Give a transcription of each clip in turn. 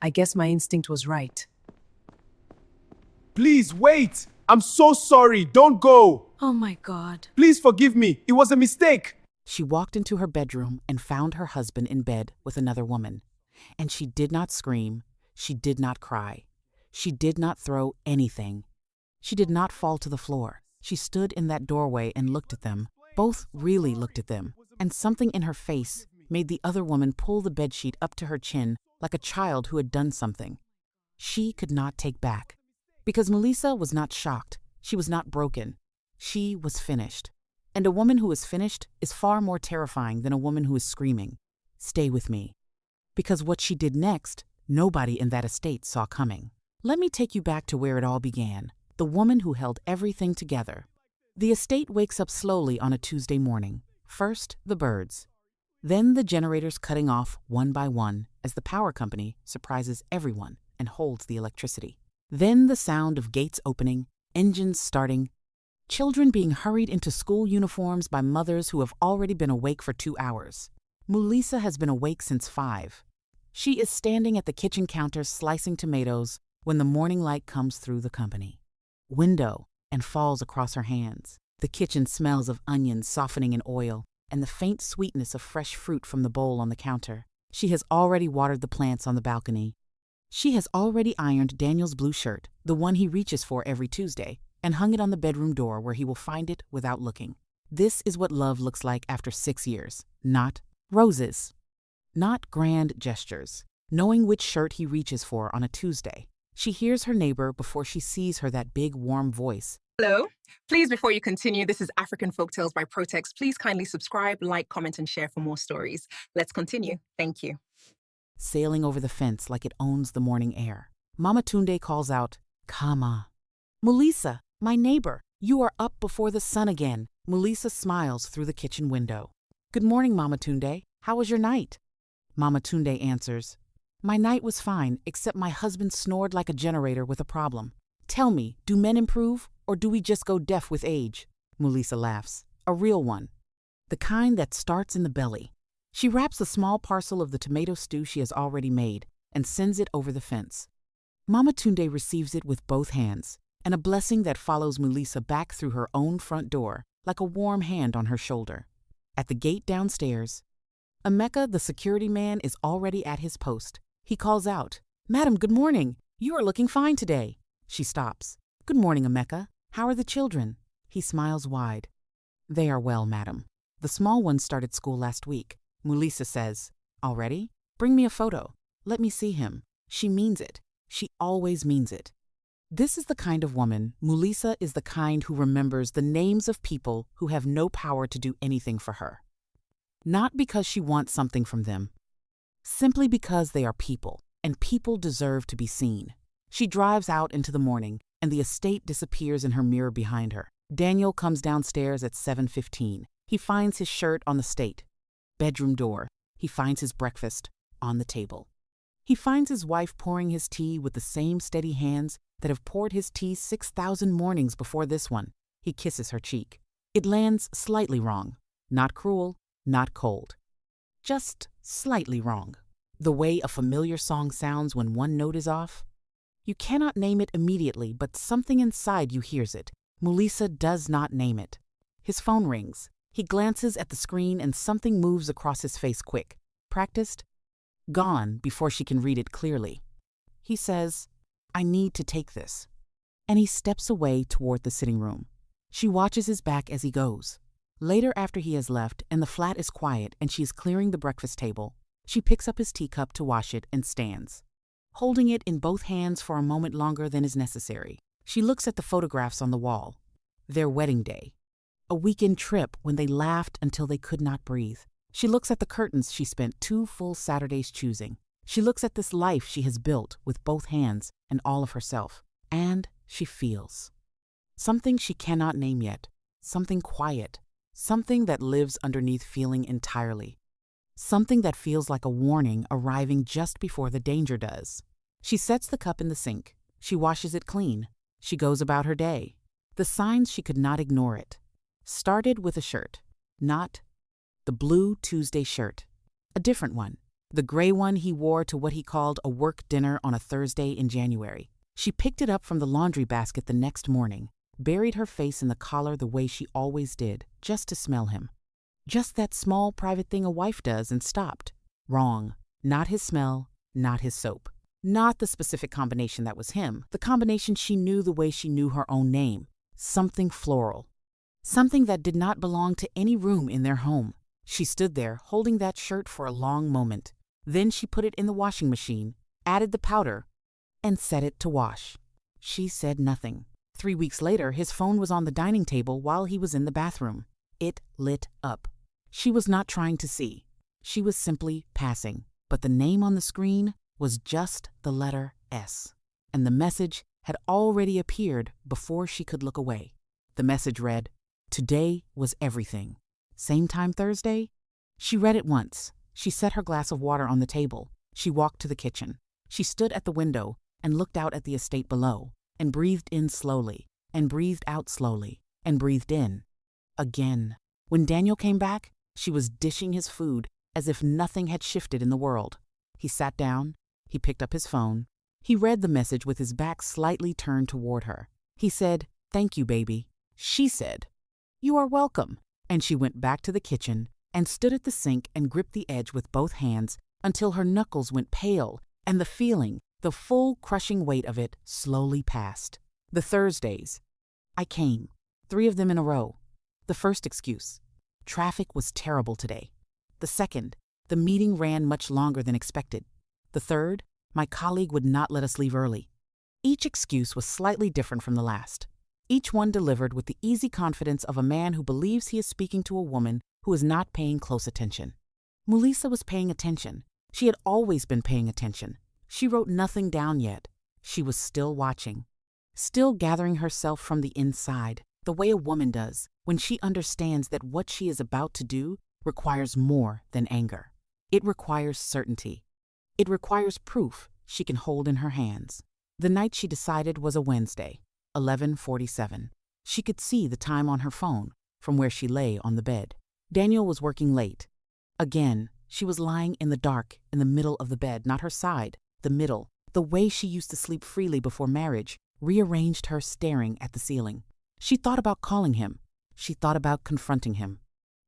I guess my instinct was right. Please, wait! I'm so sorry! Don't go! Oh my God. Please forgive me! It was a mistake! She walked into her bedroom and found her husband in bed with another woman. And she did not scream. She did not cry. She did not throw anything. She did not fall to the floor. She stood in that doorway and looked at them. Both really looked at them. And something in her face made the other woman pull the bedsheet up to her chin like a child who had done something she could not take back. Because Mulisa was not shocked. She was not broken. She was finished. And a woman who is finished is far more terrifying than a woman who is screaming. Stay with me. Because what she did next, nobody in that estate saw coming. Let me take you back to where it all began. The woman who held everything together. The estate wakes up slowly on a Tuesday morning. First, the birds. Then the generators cutting off one by one as the power company surprises everyone and holds the electricity. Then the sound of gates opening, engines starting, children being hurried into school uniforms by mothers who have already been awake for 2 hours. Mulisa has been awake since 5. She is standing at the kitchen counter slicing tomatoes when the morning light comes through the company window and falls across her hands. The kitchen smells of onions softening in oil and the faint sweetness of fresh fruit from the bowl on the counter. She has already watered the plants on the balcony. She has already ironed Daniel's blue shirt, the one he reaches for every Tuesday, and hung it on the bedroom door where he will find it without looking. This is what love looks like after 6 years. Not roses. Not grand gestures. Knowing which shirt he reaches for on a Tuesday. She hears her neighbor before she sees her that big, warm voice. Hello. Please, before you continue, this is African Folktales by Protex. Please kindly subscribe, like, comment, and share for more stories. Let's continue. Thank you. Sailing over the fence like it owns the morning air. Mama Tunde calls out, Kama. Mulisa, my neighbor, you are up before the sun again. Mulisa smiles through the kitchen window. Good morning, Mama Tunde. How was your night? Mama Tunde answers, my night was fine, except my husband snored like a generator with a problem. Tell me, do men improve, or do we just go deaf with age? Mulisa laughs. A real one. The kind that starts in the belly. She wraps a small parcel of the tomato stew she has already made and sends it over the fence. Mama Tunde receives it with both hands, and a blessing that follows Mulisa back through her own front door like a warm hand on her shoulder. At the gate downstairs, Emeka, the security man, is already at his post. He calls out, Madam, good morning. You are looking fine today. She stops. Good morning, Emeka. How are the children? He smiles wide. They are well, madam. The small one started school last week. Mulisa says, already? Bring me a photo. Let me see him. She means it. She always means it. This is the kind of woman. Mulisa is the kind who remembers the names of people who have no power to do anything for her. Not because she wants something from them. Simply because they are people, and people deserve to be seen. She drives out into the morning, and the estate disappears in her mirror behind her. Daniel comes downstairs at 7:15. He finds his shirt on the state. Bedroom door. He finds his breakfast on the table. He finds his wife pouring his tea with the same steady hands that have poured his tea 6,000 mornings before this one. He kisses her cheek. It lands slightly wrong. Not cruel, not cold. Just slightly wrong. The way a familiar song sounds when one note is off. You cannot name it immediately, but something inside you hears it. Mulisa does not name it. His phone rings. He glances at the screen and something moves across his face quick. Practiced? Gone before she can read it clearly. He says, I need to take this. And he steps away toward the sitting room. She watches his back as he goes. Later, after he has left and the flat is quiet and she is clearing the breakfast table, she picks up his teacup to wash it and stands, holding it in both hands for a moment longer than is necessary. She looks at the photographs on the wall. Their wedding day. A weekend trip when they laughed until they could not breathe. She looks at the curtains she spent 2 full Saturdays choosing. She looks at this life she has built with both hands and all of herself. And she feels. Something she cannot name yet. Something quiet. Something that lives underneath feeling entirely. Something that feels like a warning arriving just before the danger does. She sets the cup in the sink. She washes it clean. She goes about her day. The signs she could not ignore it. Started with a shirt. Not the blue Tuesday shirt. A different one. the gray one he wore to what he called a work dinner on a Thursday in January. She picked it up from the laundry basket the next morning, buried her face in the collar the way she always did, just to smell him. Just that small private thing a wife does, and stopped. Wrong. Not his smell, not his soap. Not the specific combination that was him, the combination she knew the way she knew her own name. Something floral. Something that did not belong to any room in their home. She stood there, holding that shirt for a long moment. Then she put it in the washing machine, added the powder, and set it to wash. She said nothing. 3 weeks later, his phone was on the dining table while he was in the bathroom. It lit up. She was not trying to see. She was simply passing. But the name on the screen was just the letter S. And the message had already appeared before she could look away. The message read, "Today was everything. Same time Thursday?" She read it once. She set her glass of water on the table. She walked to the kitchen. She stood at the window and looked out at the estate below, and breathed in slowly, and breathed out slowly, and breathed in. Again. When Daniel came back, she was dishing his food as if nothing had shifted in the world. He sat down. He picked up his phone. He read the message with his back slightly turned toward her. He said, "Thank you, baby." She said, "You are welcome." And she went back to the kitchen and stood at the sink and gripped the edge with both hands until her knuckles went pale and the feeling, the full crushing weight of it, slowly passed. The Thursdays. I came. 3 of them in a row. The first excuse. Traffic was terrible today. The second, the meeting ran much longer than expected. The third, my colleague would not let us leave early. Each excuse was slightly different from the last. Each one delivered with the easy confidence of a man who believes he is speaking to a woman who is not paying close attention. Mulisa was paying attention. She had always been paying attention. She wrote nothing down yet. She was still watching, still gathering herself from the inside, the way a woman does when she understands that what she is about to do requires more than anger. It requires certainty. It requires proof she can hold in her hands. The night she decided was a Wednesday, 11:47. She could see the time on her phone from where she lay on the bed. Daniel was working late. Again, she was lying in the dark in the middle of the bed, not her side, the middle. The way she used to sleep freely before marriage rearranged her staring at the ceiling. She thought about calling him. She thought about confronting him.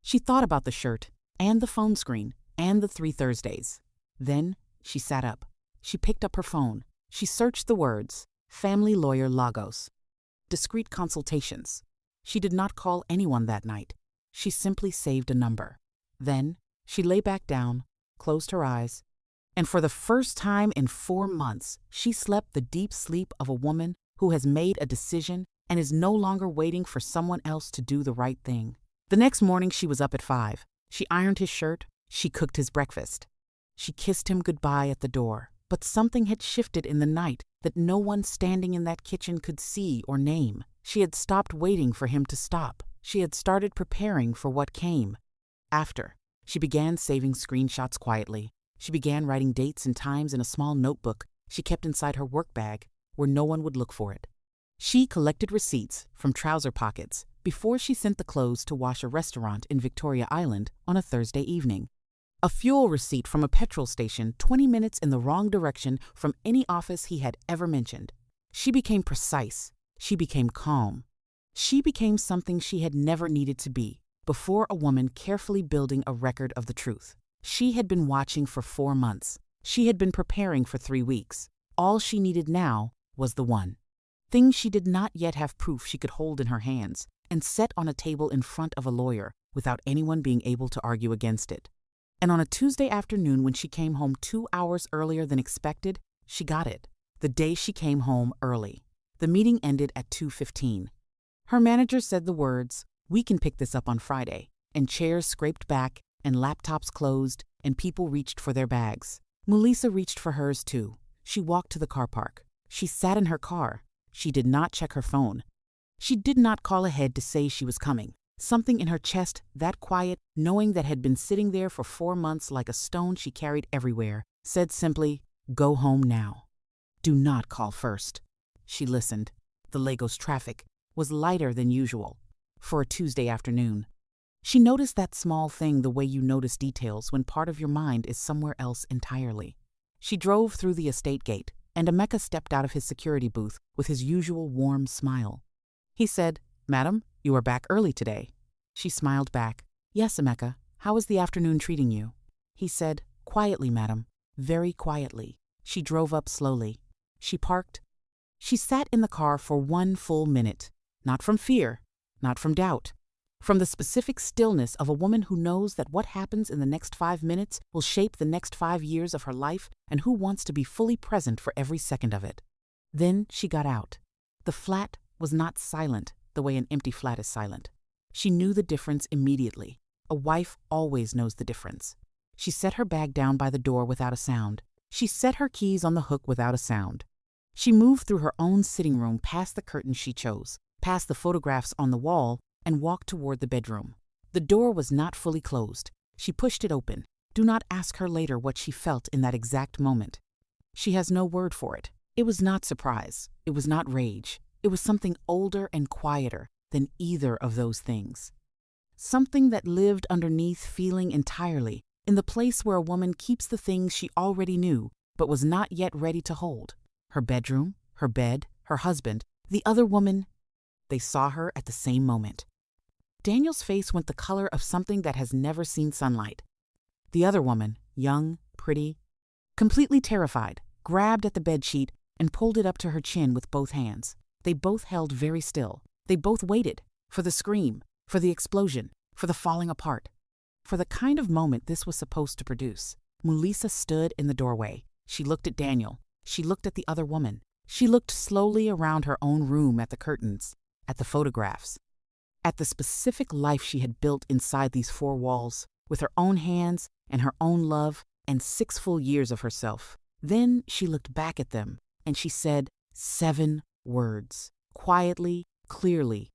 She thought about the shirt and the phone screen and the 3 Thursdays. Then she sat up. She picked up her phone. She searched the words, "Family Lawyer Lagos." Discreet consultations. She did not call anyone that night. She simply saved a number. Then she lay back down, closed her eyes, and for the first time in 4 months, she slept the deep sleep of a woman who has made a decision and is no longer waiting for someone else to do the right thing. The next morning she was up at 5. She ironed his shirt. She cooked his breakfast. She kissed him goodbye at the door. But something had shifted in the night that no one standing in that kitchen could see or name. She had stopped waiting for him to stop. She had started preparing for what came. After, she began saving screenshots quietly. She began writing dates and times in a small notebook she kept inside her work bag where no one would look for it. She collected receipts from trouser pockets before she sent the clothes to wash a restaurant in Victoria Island on a Thursday evening. A fuel receipt from a petrol station 20 minutes in the wrong direction from any office he had ever mentioned. She became precise. She became calm. She became something she had never needed to be before a woman carefully building a record of the truth. She had been watching for 4 months. She had been preparing for 3 weeks. All she needed now was the one thing she did not yet have proof she could hold in her hands and set on a table in front of a lawyer without anyone being able to argue against it. And on a Tuesday afternoon when she came home 2 hours earlier than expected, she got it. The day she came home early. The meeting ended at 2:15. Her manager said the words, "We can pick this up on Friday," and chairs scraped back and laptops closed and people reached for their bags. Mulisa reached for hers too. She walked to the car park. She sat in her car. She did not check her phone. She did not call ahead to say she was coming. Something in her chest, that quiet, knowing that had been sitting there for 4 months like a stone she carried everywhere, said simply, "Go home now. Do not call first." She listened. The Lagos traffic was lighter than usual for a Tuesday afternoon. She noticed that small thing the way you notice details when part of your mind is somewhere else entirely. She drove through the estate gate, and Emeka stepped out of his security booth with his usual warm smile. He said, "Madam, you are back early today." She smiled back. "Yes, Emeka. How is the afternoon treating you?" He said, "Quietly, madam, very quietly." She drove up slowly. She parked. She sat in the car for 1 full minute, not from fear, not from doubt, from the specific stillness of a woman who knows that what happens in the next 5 minutes will shape the next 5 years of her life and who wants to be fully present for every second of it. Then she got out. The flat was not silent the way an empty flat is silent. She knew the difference immediately. A wife always knows the difference. She set her bag down by the door without a sound. She set her keys on the hook without a sound. She moved through her own sitting room past the curtains she chose, past the photographs on the wall, and walked toward the bedroom. The door was not fully closed. She pushed it open. Do not ask her later what she felt in that exact moment. She has no word for it. It was not surprise. It was not rage. It was something older and quieter than either of those things. Something that lived underneath feeling entirely, in the place where a woman keeps the things she already knew but was not yet ready to hold. Her bedroom, her bed, her husband, the other woman. They saw her at the same moment. Daniel's face went the color of something that has never seen sunlight. The other woman, young, pretty, completely terrified, grabbed at the bedsheet and pulled it up to her chin with both hands. They both held very still. They both waited for the scream, for the explosion, for the falling apart, for the kind of moment this was supposed to produce. Mulisa stood in the doorway. She looked at Daniel. She looked at the other woman. She looked slowly around her own room at the curtains, at the photographs, at the specific life she had built inside these 4 walls, with her own hands and her own love and 6 full years of herself. Then she looked back at them, and she said 7 words, quietly, clearly,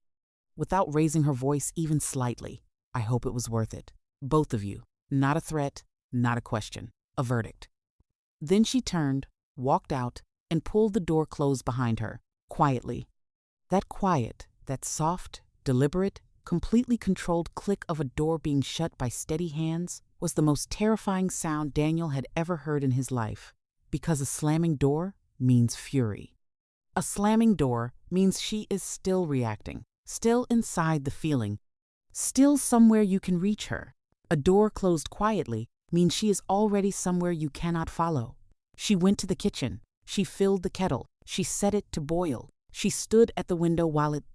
without raising her voice even slightly. "I hope it was worth it. Both of you." Not a threat, not a question, a verdict. Then she turned, walked out, and pulled the door closed behind her, quietly. That quiet, that soft, deliberate, completely controlled click of a door being shut by steady hands was the most terrifying sound Daniel had ever heard in his life, because a slamming door means fury. A slamming door means she is still reacting, still inside the feeling, still somewhere you can reach her. A door closed quietly means she is already somewhere you cannot follow. She went to the kitchen. She filled the kettle. She set it to boil. She stood at the window while it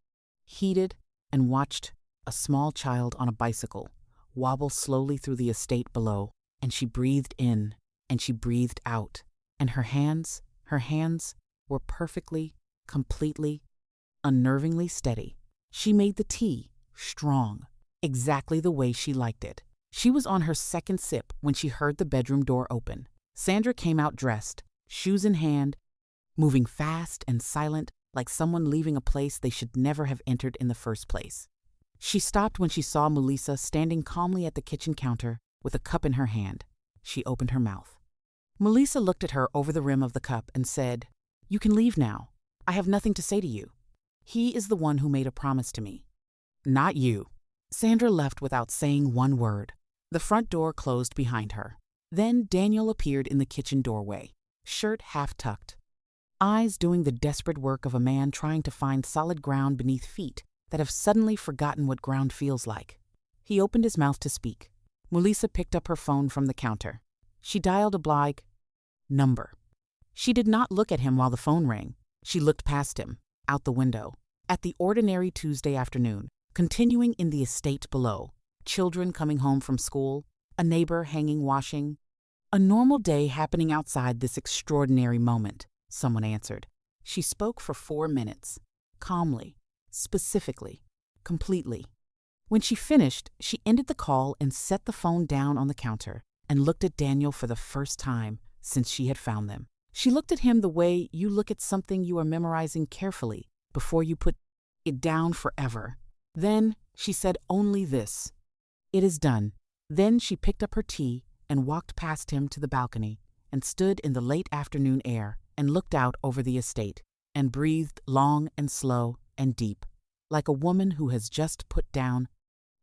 heated and watched a small child on a bicycle wobble slowly through the estate below. And she breathed in and she breathed out. And her hands were perfectly, completely, unnervingly steady. She made the tea, strong, exactly the way she liked it. She was on her 2nd sip when she heard the bedroom door open. Sandra came out dressed, shoes in hand, moving fast and silent like someone leaving a place they should never have entered in the first place. She stopped when she saw Mulisa standing calmly at the kitchen counter with a cup in her hand. She opened her mouth. Mulisa looked at her over the rim of the cup and said, "You can leave now. I have nothing to say to you. He is the one who made a promise to me. Not you." Sandra left without saying one word. The front door closed behind her. Then Daniel appeared in the kitchen doorway, shirt half tucked, eyes doing the desperate work of a man trying to find solid ground beneath feet that have suddenly forgotten what ground feels like. He opened his mouth to speak. Mulisa picked up her phone from the counter. She dialed a blank number. She did not look at him while the phone rang. She looked past him, out the window, at the ordinary Tuesday afternoon, continuing in the estate below, children coming home from school, a neighbor hanging washing. A normal day happening outside this extraordinary moment, someone answered. She spoke for 4 minutes, calmly, specifically, completely. When she finished, she ended the call and set the phone down on the counter and looked at Daniel for the first time since she had found them. She looked at him the way you look at something you are memorizing carefully before you put it down forever. Then she said only this: "It is done." Then she picked up her tea and walked past him to the balcony and stood in the late afternoon air and looked out over the estate and breathed long and slow and deep, like a woman who has just put down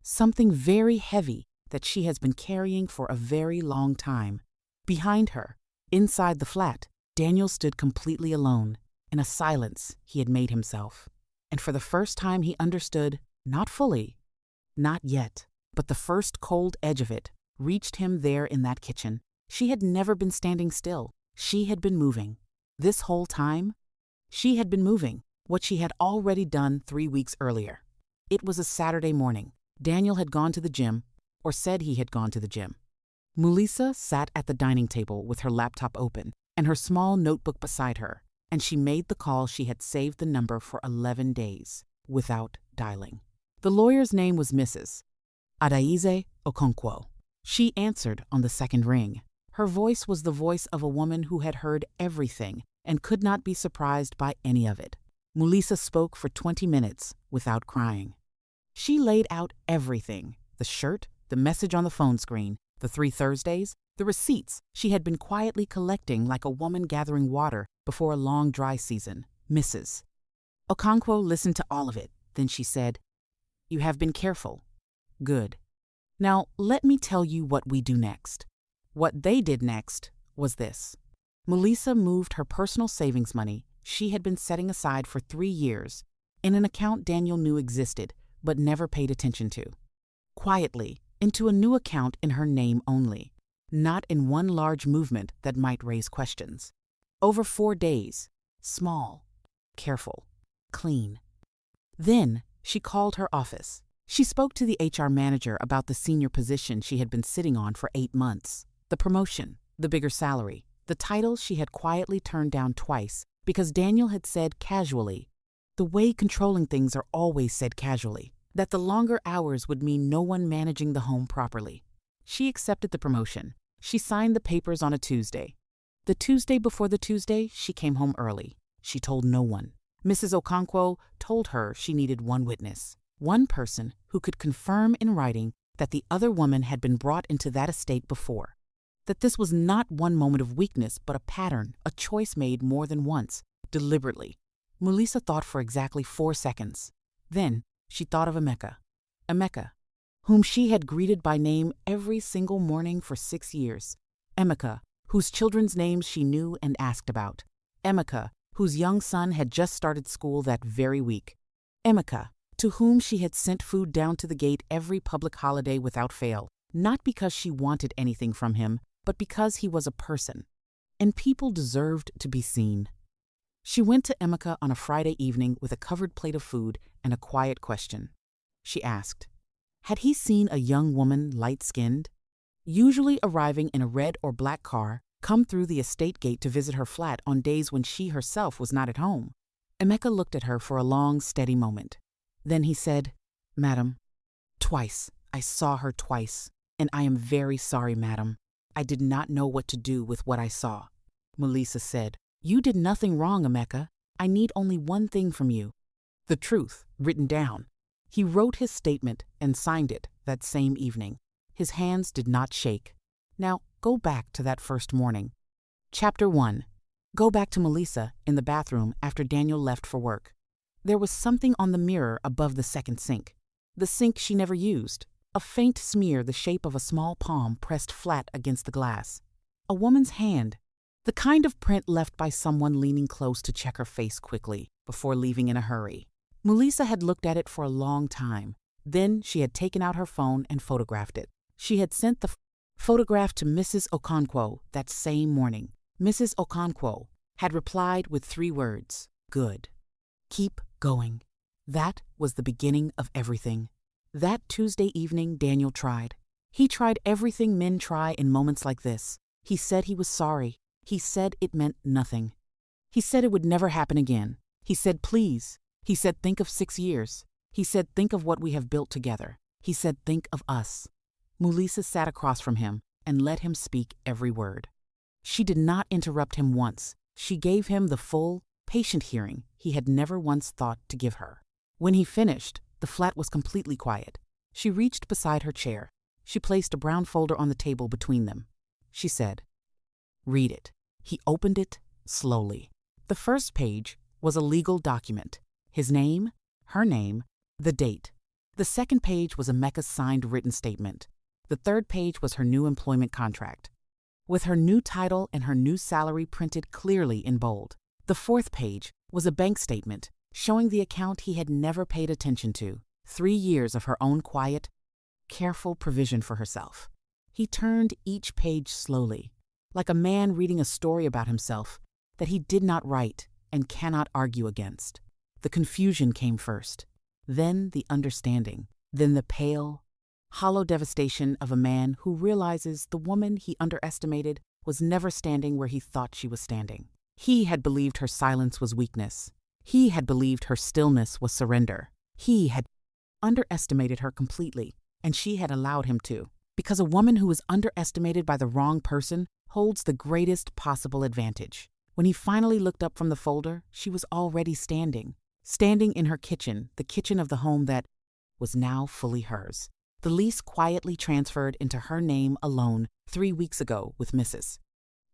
something very heavy that she has been carrying for a very long time. Behind her, inside the flat, Daniel stood completely alone, in a silence he had made himself. And for the first time he understood, not fully, not yet, but the first cold edge of it reached him there in that kitchen. She had never been standing still. She had been moving. This whole time, she had been moving, what she had already done 3 weeks earlier. It was a Saturday morning. Daniel had gone to the gym, or said he had gone to the gym. Mulisa sat at the dining table with her laptop open and her small notebook beside her, and she made the call. She had saved the number for 11 days without dialing. The lawyer's name was Mrs. Adaize Okonkwo. She answered on the second ring. Her voice was the voice of a woman who had heard everything and could not be surprised by any of it. Mulisa spoke for 20 minutes without crying. She laid out everything: the shirt, the message on the phone screen, the 3 Thursdays, the receipts she had been quietly collecting like a woman gathering water before a long dry season. Mrs. Okonkwo listened to all of it. Then she said, "You have been careful. Good. Now let me tell you what we do next." What they did next was this. Mulisa moved her personal savings money she had been setting aside for 3 years in an account Daniel knew existed but never paid attention to, quietly into a new account in her name only, not in one large movement that might raise questions. Over 4 days, small, careful, clean. Then she called her office. She spoke to the HR manager about the senior position she had been sitting on for 8 months, the promotion, the bigger salary, the title she had quietly turned down twice because Daniel had said casually, the way controlling things are always said casually, that the longer hours would mean no one managing the home properly. She accepted the promotion. She signed the papers on a Tuesday. The Tuesday before the Tuesday, she came home early. She told no one. Mrs. Okonkwo told her she needed one witness, one person who could confirm in writing that the other woman had been brought into that estate before, that this was not one moment of weakness but a pattern, a choice made more than once, deliberately. Mulisa thought for exactly 4 seconds. Then she thought of Emeka, whom she had greeted by name every single morning for 6 years. Emeka, whose children's names she knew and asked about. Emeka, whose young son had just started school that very week. Emeka, to whom she had sent food down to the gate every public holiday without fail, not because she wanted anything from him, but because he was a person, and people deserved to be seen. She went to Emeka on a Friday evening with a covered plate of food and a quiet question. She asked, had he seen a young woman, light-skinned, usually arriving in a red or black car, come through the estate gate to visit her flat on days when she herself was not at home? Emeka looked at her for a long, steady moment. Then he said, "Madam, twice. I saw her twice, and I am very sorry, madam. I did not know what to do with what I saw." Mulisa said, "You did nothing wrong, Emeka. I need only one thing from you. The truth, written down." He wrote his statement and signed it that same evening. His hands did not shake. Now, go back to that first morning. Chapter 1. Go back to Mulisa in the bathroom after Daniel left for work. There was something on the mirror above the second sink. The sink she never used. A faint smear the shape of a small palm pressed flat against the glass. A woman's hand. The kind of print left by someone leaning close to check her face quickly before leaving in a hurry. Mulisa had looked at it for a long time. Then she had taken out her phone and photographed it. She had sent the photograph to Mrs. Okonkwo that same morning. Mrs. Okonkwo had replied with 3 words, "Good. Keep going." That was the beginning of everything. That Tuesday evening, Daniel tried. He tried everything men try in moments like this. He said he was sorry. He said it meant nothing. He said it would never happen again. He said, "Please." He said, "Think of 6 years." He said, "Think of what we have built together." He said, "Think of us." Mulisa sat across from him and let him speak every word. She did not interrupt him once. She gave him the full, patient hearing he had never once thought to give her. When he finished, the flat was completely quiet. She reached beside her chair. She placed a brown folder on the table between them. She said, "Read it." He opened it slowly. The first page was a legal document. His name, her name, the date. The second page was Emeka's signed written statement. The third page was her new employment contract, with her new title and her new salary printed clearly in bold. The fourth page was a bank statement showing the account he had never paid attention to. 3 years of her own quiet, careful provision for herself. He turned each page slowly, like a man reading a story about himself that he did not write and cannot argue against. The confusion came first, then the understanding, then the pale, hollow devastation of a man who realizes the woman he underestimated was never standing where he thought she was standing. He had believed her silence was weakness. He had believed her stillness was surrender. He had underestimated her completely, and she had allowed him to, because a woman who is underestimated by the wrong person holds the greatest possible advantage. When he finally looked up from the folder, she was already standing in her kitchen, the kitchen of the home that was now fully hers. The lease quietly transferred into her name alone 3 weeks ago with Mrs.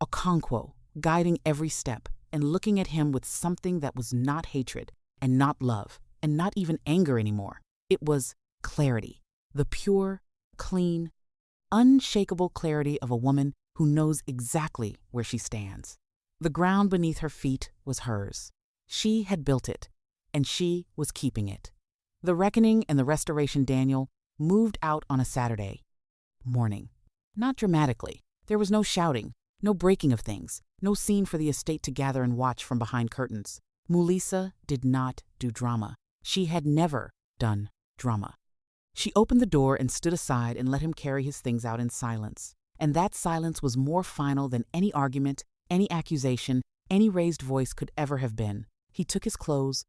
Okonkwo, guiding every step and looking at him with something that was not hatred and not love and not even anger anymore. It was clarity, the pure, clean, unshakable clarity of a woman who knows exactly where she stands. The ground beneath her feet was hers. She had built it, and she was keeping it. The reckoning and the restoration Daniel moved out on a Saturday morning. Not dramatically. There was no shouting, no breaking of things, no scene for the estate to gather and watch from behind curtains. Mulisa did not do drama. She had never done drama. She opened the door and stood aside and let him carry his things out in silence. And that silence was more final than any argument, any accusation, any raised voice could ever have been. He took his clothes,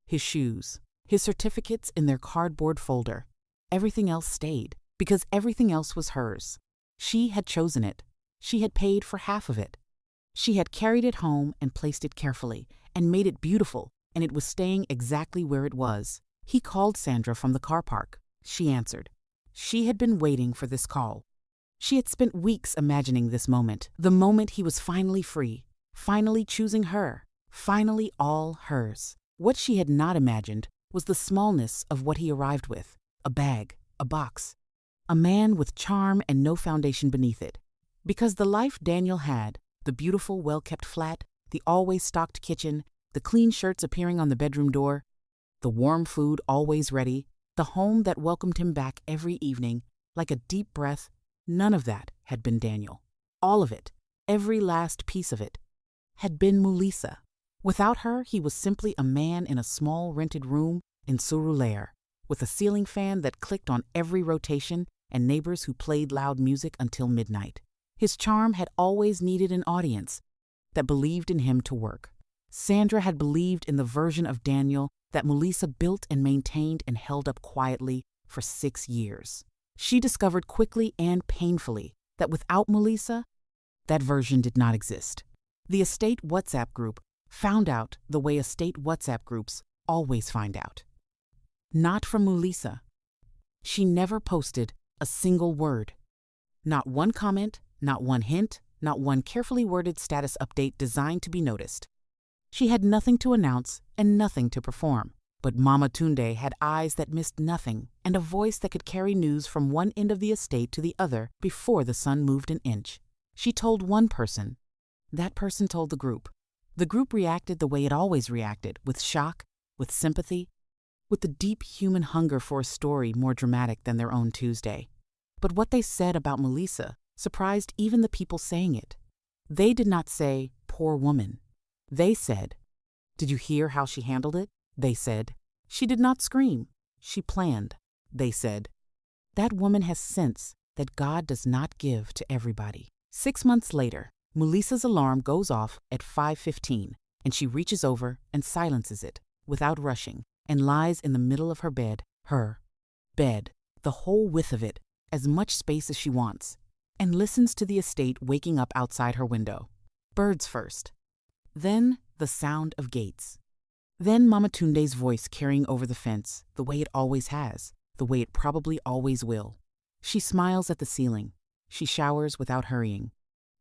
his shoes, his certificates in their cardboard folder. Everything else stayed, because everything else was hers. She had chosen it. She had paid for half of it. She had carried it home and placed it carefully, and made it beautiful, and it was staying exactly where it was. He called Sandra from the car park. She answered. She had been waiting for this call. She had spent weeks imagining this moment, the moment he was finally free, finally choosing her, finally all hers. What she had not imagined was the smallness of what he arrived with. A bag, a box, a man with charm and no foundation beneath it. Because the life Daniel had, the beautiful, well-kept flat, the always stocked kitchen, the clean shirts appearing on the bedroom door, the warm food always ready, the home that welcomed him back every evening like a deep breath, none of that had been Daniel. All of it, every last piece of it, had been Mulisa. Without her, he was simply a man in a small rented room in Surulere, with a ceiling fan that clicked on every rotation and neighbors who played loud music until midnight. His charm had always needed an audience that believed in him to work. Sandra had believed in the version of Daniel that Mulisa built and maintained and held up quietly for 6 years. She discovered quickly and painfully that without Mulisa, that version did not exist. The estate WhatsApp group found out the way estate WhatsApp groups always find out. Not from Mulisa. She never posted a single word. Not one comment, not one hint, not one carefully worded status update designed to be noticed. She had nothing to announce and nothing to perform. But Mama Tunde had eyes that missed nothing and a voice that could carry news from one end of the estate to the other before the sun moved an inch. She told one person. That person told the group. The group reacted the way it always reacted, with shock, with sympathy, with the deep human hunger for a story more dramatic than their own Tuesday. But what they said about Mulisa surprised even the people saying it. They did not say, poor woman. They said, did you hear how she handled it? They said, she did not scream. She planned. They said, that woman has sense that God does not give to everybody. 6 months later, Mulisa's alarm goes off at 5:15, and she reaches over and silences it without rushing and lies in the middle of her bed, the whole width of it, as much space as she wants, and listens to the estate waking up outside her window. Birds first. Then the sound of gates. Then Mama Tunde's voice carrying over the fence, the way it always has, the way it probably always will. She smiles at the ceiling. She showers without hurrying.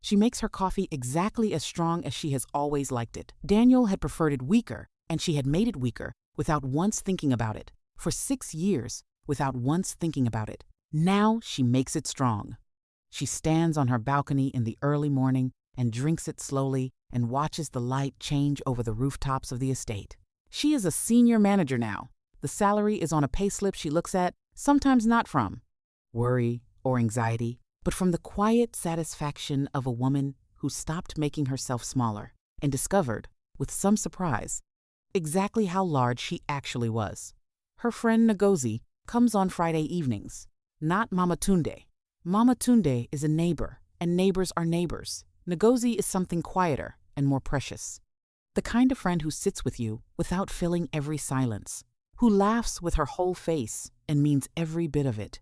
She makes her coffee exactly as strong as she has always liked it. Daniel had preferred it weaker, and she had made it weaker without once thinking about it. For 6 years, without once thinking about it. Now she makes it strong. She stands on her balcony in the early morning and drinks it slowly and watches the light change over the rooftops of the estate. She is a senior manager now. The salary is on a payslip she looks at, sometimes not from worry or anxiety, but from the quiet satisfaction of a woman who stopped making herself smaller and discovered, with some surprise, exactly how large she actually was. Her friend Ngozi comes on Friday evenings, not Mama Tunde. Mama Tunde is a neighbor, and neighbors are neighbors. Ngozi is something quieter and more precious. The kind of friend who sits with you without filling every silence, who laughs with her whole face and means every bit of it,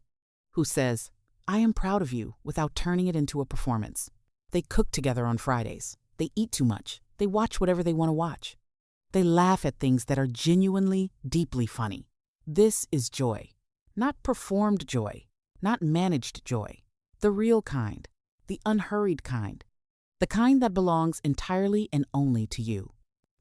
who says, "I am proud of you," without turning it into a performance. They cook together on Fridays. They eat too much. They watch whatever they want to watch. They laugh at things that are genuinely, deeply funny. This is joy. Not performed joy, not managed joy. The real kind, the unhurried kind, the kind that belongs entirely and only to you.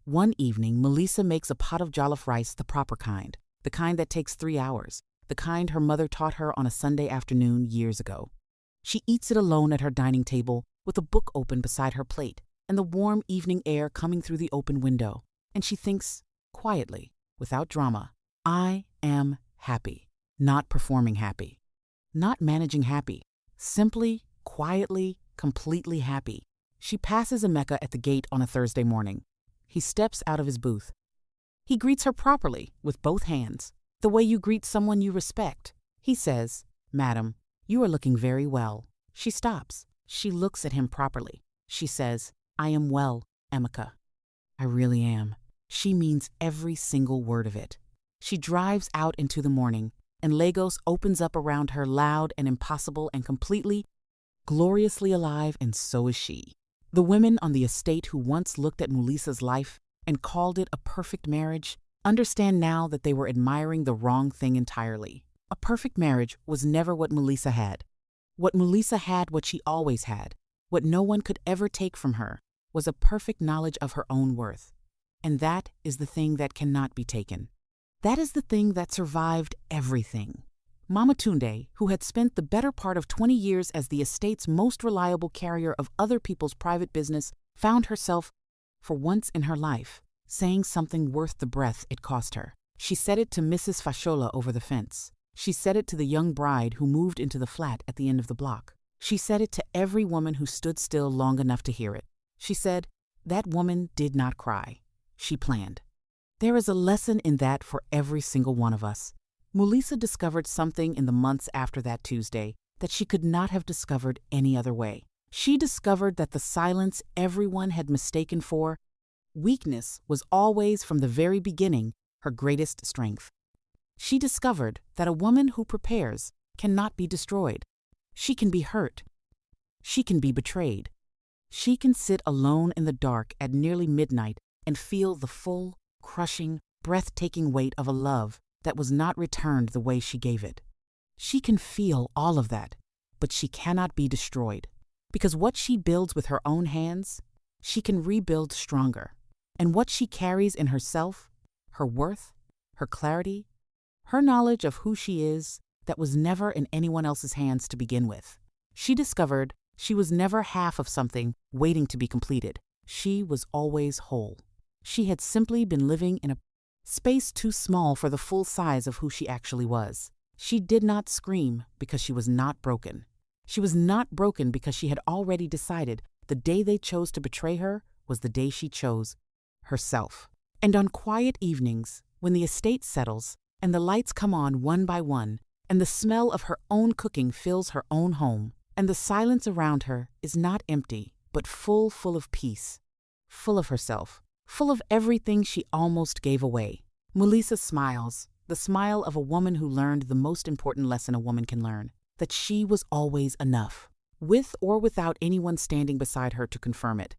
One evening, Mulisa makes a pot of jollof rice, the proper kind, the kind that takes 3 hours, the kind her mother taught her on a Sunday afternoon years ago. She eats it alone at her dining table with a book open beside her plate and the warm evening air coming through the open window. And she thinks, quietly, without drama, I am happy, not performing happy, not managing happy, simply, quietly, completely happy. She passes Emeka at the gate on a Thursday morning. He steps out of his booth. He greets her properly, with both hands, the way you greet someone you respect. He says, "Madam, you are looking very well." She stops. She looks at him properly. She says, "I am well, Emeka. I really am." She means every single word of it. She drives out into the morning, and Lagos opens up around her, loud and impossible and completely, gloriously alive, and so is she. The women on the estate who once looked at Mulisa's life and called it a perfect marriage understand now that they were admiring the wrong thing entirely. A perfect marriage was never what Mulisa had. What Mulisa had, what she always had, what no one could ever take from her, was a perfect knowledge of her own worth. And that is the thing that cannot be taken. That is the thing that survived everything. Mama Tunde, who had spent the better part of 20 years as the estate's most reliable carrier of other people's private business, found herself, for once in her life, saying something worth the breath it cost her. She said it to Mrs. Fashola over the fence. She said it to the young bride who moved into the flat at the end of the block. She said it to every woman who stood still long enough to hear it. She said, that woman did not cry. She planned. There is a lesson in that for every single one of us. Mulisa discovered something in the months after that Tuesday that she could not have discovered any other way. She discovered that the silence everyone had mistaken for weakness was always, from the very beginning, her greatest strength. She discovered that a woman who prepares cannot be destroyed. She can be hurt. She can be betrayed. She can sit alone in the dark at nearly midnight and feel the full, crushing, breathtaking weight of a love that was not returned the way she gave it. She can feel all of that, but she cannot be destroyed. Because what she builds with her own hands, she can rebuild stronger. And what she carries in herself, her worth, her clarity, her knowledge of who she is, that was never in anyone else's hands to begin with. She discovered she was never half of something waiting to be completed. She was always whole. She had simply been living in a space too small for the full size of who she actually was. She did not scream because she was not broken. She was not broken because she had already decided the day they chose to betray her was the day she chose herself. And on quiet evenings, when the estate settles and the lights come on one by one, and the smell of her own cooking fills her own home, and the silence around her is not empty, but full of peace, full of herself, full of everything she almost gave away. Mulisa smiles, the smile of a woman who learned the most important lesson a woman can learn, that she was always enough, with or without anyone standing beside her to confirm it.